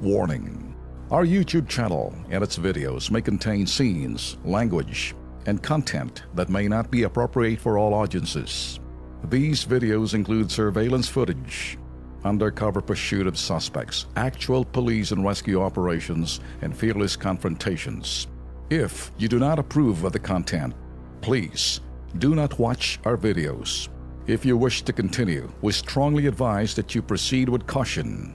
Warning: our YouTube channel and its videos may contain scenes, language, and content that may not be appropriate for all audiences. These videos include surveillance footage, undercover pursuit of suspects, actual police and rescue operations, and fearless confrontations. If you do not approve of the content, please do not watch our videos. If you wish to continue, we strongly advise that you proceed with caution.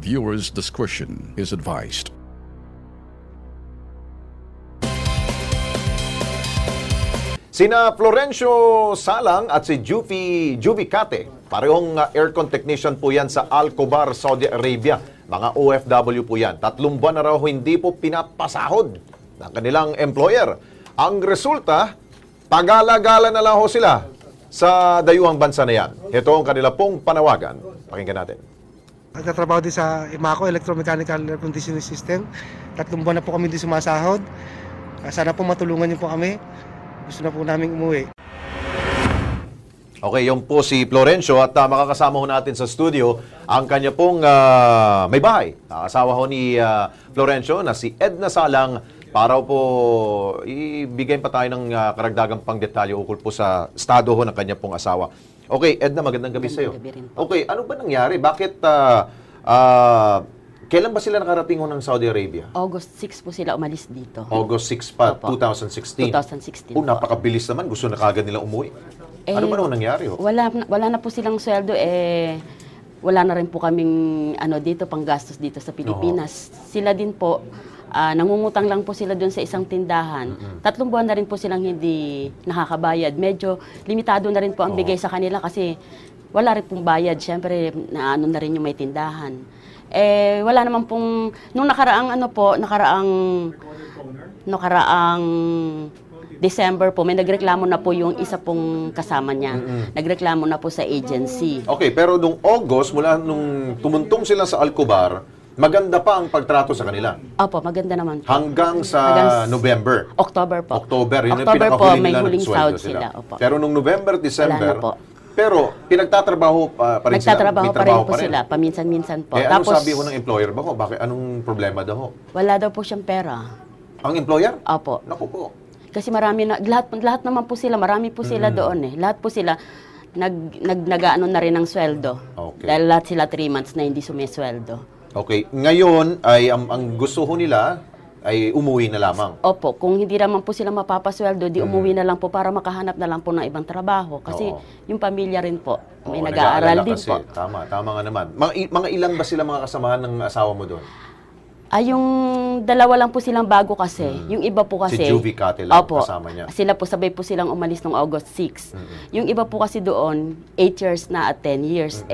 Viewers' discretion is advised. Sina Florencio Salang at si Juvie Cate, parehong aircon technician po yan sa Alcobar, Saudi Arabia. Mga OFW po yan. 3 buwan na raw hindi po pinapasahod ng kanilang employer. Ang resulta, pagala-gala na lang ho sila sa dayuhang bansa na yan. Ito ang kanila pong panawagan. Pakinggan natin. Nagtatrabaho din sa IMACO, Electromechanical Air Conditioning System. 3 buwan na po kami din sumasahod. Sana po matulungan niyo po kami. Gusto na po namin umuwi. Okay, yung po si Florencio at makakasama ho natin sa studio ang kanya pong may bahay. Asawa ho ni Florencio na si Edna Salang para po ibigay pa tayo ng karagdagang pang detalye ukol po sa estado ho ng kanya pong asawa. Okay, Edna, magandang gabi sa iyo. Okay, ano ba nangyari? Bakit kailan ba sila nakarating ho ng Saudi Arabia? August 6 po sila umalis dito. August 6 pa, Opo. 2016? 2016 napakabilis naman. Gusto na kagad nilang umuwi. Ano ba naman nangyari ho? Wala na po silang sweldo. Wala na rin po kaming dito, panggastos dito sa Pilipinas. Sila din po, nangungutang lang po sila doon sa isang tindahan. 3 buwan na rin po silang hindi nakakabayad. Medyo limitado na rin po ang bigay sa kanila kasi wala rin pong bayad. Siyempre, na rin yung may tindahan. Wala naman pong, nung nakaraang December po, may nagreklamo na po yung isa pong kasama niya. Nagreklamo na po sa agency. Okay, pero nung August, mula nung tumuntong sila sa Alcobar, maganda pa ang pagtrato sa kanila? Opo, maganda naman po. Hanggang sa November? October po. October, yun October yung po, pinakahuli may nila huling ng sweldo sahod sila. Opo. Pero nung November, December, wala na po. Pero pinagtatrabaho pa rin sila? Nagtatrabaho pa rin po sila, paminsan-minsan po. Anong sabi ho ng employer ba ho? Bakit, anong problema daw ho? Wala daw po siyang pera. Ang employer? Opo. Naku po. Kasi marami na, lahat naman po sila, marami po sila doon Lahat po sila, nag-ano na rin ng sweldo. Okay. Dahil lahat sila 3 months na hindi sumisweldo. Okay. Ngayon, ay ang gusto ho nila ay umuwi na lamang. Opo. Kung hindi naman po sila mapapasweldo, di umuwi na lang po para makahanap na lang po ng ibang trabaho. Kasi yung pamilya rin po, may nag-aaral din po. Tama nga naman. Mga ilan ba sila mga kasamahan ng asawa mo doon? Yung dalawa lang po silang bago kasi. Yung iba po kasi... Si Juvie Cate lang kasama niya. Sila po, sabay po silang umalis noong August 6. Yung iba po kasi doon, 8 years na at 10 years.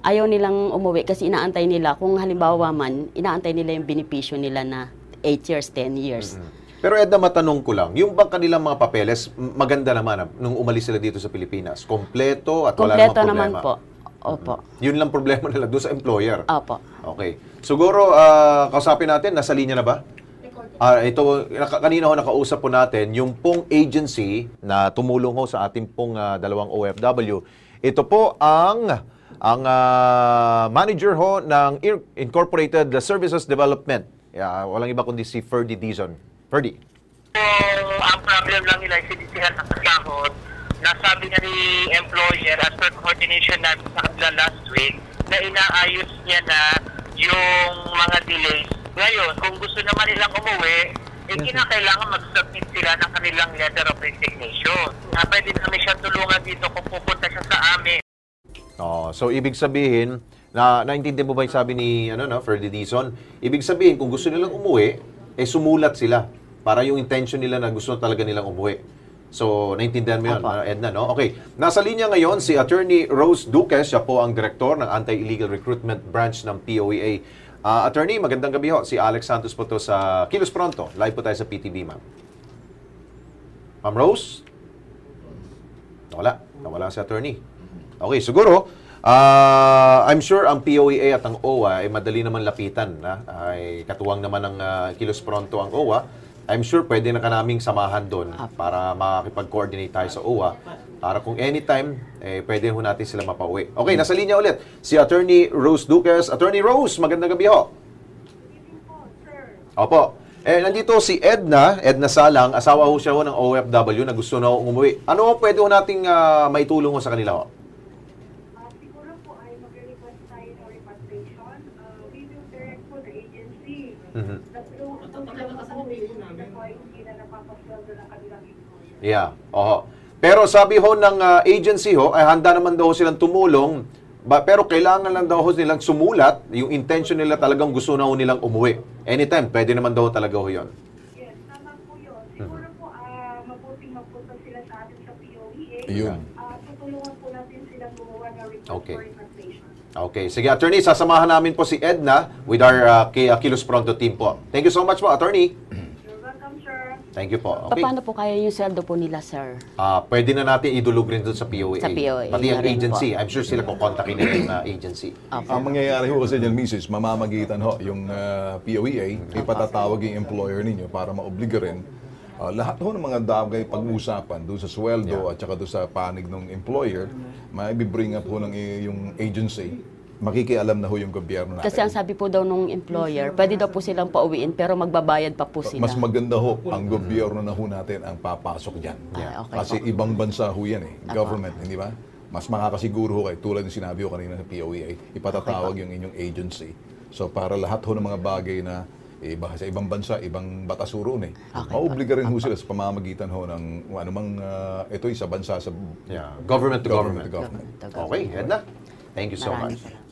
Ayaw nilang umuwi kasi inaantay nila. Kung halimbawa man, inaantay nila yung benepisyo nila na 8 years, 10 years. Pero Edna, matanong ko lang, yung bang kanilang mga papeles, maganda naman nung umalis sila dito sa Pilipinas? Kompleto at wala namang problema? Kompleto naman po. Opo. Yun lang problema nila doon sa employer? Opo. Okay. Siguro, kausapin natin, nasa linya na ba? Ito, kanina ho nakausap po natin, yung pong agency na tumulong ho sa ating pong dalawang OFW. Ito po ang manager ho ng Incorporated Services Development. Walang iba kundi si Ferdy Dizon. Ferdy. Ang problem lang nila ay sinisihan ng sahod. Nasabi nga ni employer as per coordination namin sa kanila last week na inaayos niya na yung mga delays. Ngayon, kung gusto naman nilang umuwi, kinakailangan mag-submit sila ng kanilang letter of resignation. Pwede namin siya tulungan dito kung pupunta siya sa amin. So ibig sabihin, naintindihan mo ba yung sabi ni Ferdy Dizon? Ibig sabihin, kung gusto nilang umuwi, sumulat sila para yung intention nila na gusto talaga nilang umuwi. So, naintindihan mo yun, Edna, no? Okay. Nasa linya ngayon si Attorney Rose Duques. Siya po ang direktor ng Anti-Illegal Recruitment Branch ng POEA. Attorney, magandang gabi ho. Si Alex Santos po to sa Kilos Pronto. Live po tayo sa PTV, ma'am. Ma'am Rose? Nawala si Attorney. Okay, siguro, I'm sure ang POEA at ang OWA ay madali naman lapitan. Ay katuwang naman ng Kilos Pronto ang OWA. I'm sure pwede na ka naming samahan doon para makipag-coordinate tayo sa OWA. Para kung anytime, pwede ho natin sila mapauwi. Okay, nasa linya ulit si Attorney Rose Duques. Attorney Rose, magandang gabi ho. Opo. Nandito si Edna Salang, asawa ho siya ng OFW na gusto na umuwi. Ano pwede ho nating maitulong ho sa kanila ho? Siguro po ay mag-request tayo ng repatriation. We will direct po the agency. Hindi na napapasweldo ng kanilang employer. Yeah. Pero sabi ho ng agency ho, ay handa naman daw silang tumulong, pero kailangan lang daw ho nilang sumulat, yung intention nila talagang gusto na ho nilang umuwi. Anytime, pwede naman daw talaga ho yun. Yes, tama po yun. Siguro po, mabuting magpunta sila sa atin sa POEA. Yun. Tutulungan po natin silang gumawa ng report for repatriation. Okay. Sige, attorney, sasamahan namin po si Edna with our Kilos Pronto team po. Thank you so much po, attorney. You're welcome, sir. Thank you po. Okay. Paano po kaya yung sweldo po nila, sir? Pwede na natin idulog rin doon sa POA. Sa POA Pati ang na rin agency. po. I'm sure sila kung kontakin nila yung agency. Ang mangyayari ho kasi dyan, Mrs., mamamagitan ho yung POEA, ipatatawag yung employer ninyo para maobliga rin lahat ho ng mga bagay pag-uusapan doon sa sweldo at saka doon sa panig ng employer, may-bring up ho ng yung agency. Makikialam na ho yung gobyerno natin. Kasi ang sabi po daw nung employer, pwede daw po silang pauwiin pero magbabayad pa po sila. Mas maganda ho, ang gobyerno na ho natin ang papasok dyan. Okay Kasi po. ibang bansa ho yan government, hindi ba? Mas makakasiguro ho kayo, tulad ng sinabi ko kanina sa POEA, ipatatawag yung inyong agency. So para lahat ho ng mga bagay na iba sa ibang bansa, ibang batas ho roon mauobliga rin ho sila sa pamamagitan ho ng anumang ito'y sa bansa sa Government to government. government. Okay, Edna. Thank you so Maraming much. salamat.